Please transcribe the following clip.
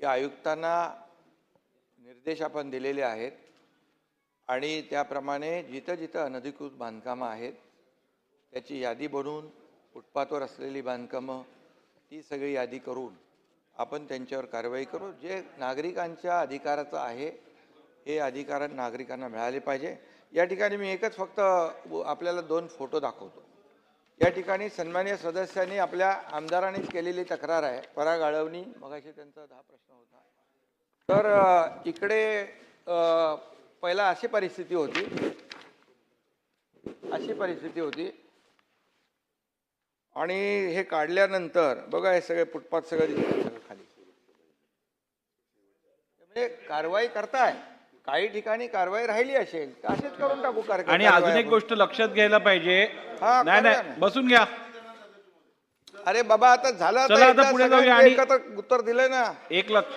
की आयुक्तांना निर्देश आपण दिलेले आहेत आणि त्याप्रमाणे जिथं जिथं अनधिकृत बांधकामं आहेत त्याची यादी बनवून फुटपाथवर असलेली बांधकामं ती सगळी यादी करून आपण त्यांच्यावर कारवाई करू. जे नागरिकांच्या अधिकाराचं आहे हे अधिकार नागरिकांना मिळाले पाहिजे. या ठिकाणी मी एकच फक्त आपल्याला 2 फोटो दाखवतो. या ठिकाणी सन्माननीय सदस्यांनी आपल्या आमदारांनीच केलेली तक्रार आहे. पराग आळवणी मगाशी त्यांचा हा प्रश्न होता. तर इकडे पहिला अशी परिस्थिती होती आणि हे काढल्यानंतर बघा हे सगळे फुटपाथ सगळं दिसतं खाली. म्हणजे कारवाई करताय. काही ठिकाणी कारवाई राहिली असेल तर असेच करून टाकू कारवाई. आणि अजून एक गोष्ट लक्षात घ्यायला पाहिजे. नाही बसून घ्या. अरे बाबा आता झालं चला आता पुढे जाऊया. आणि उत्तर दिलंय ना. एक लक्ष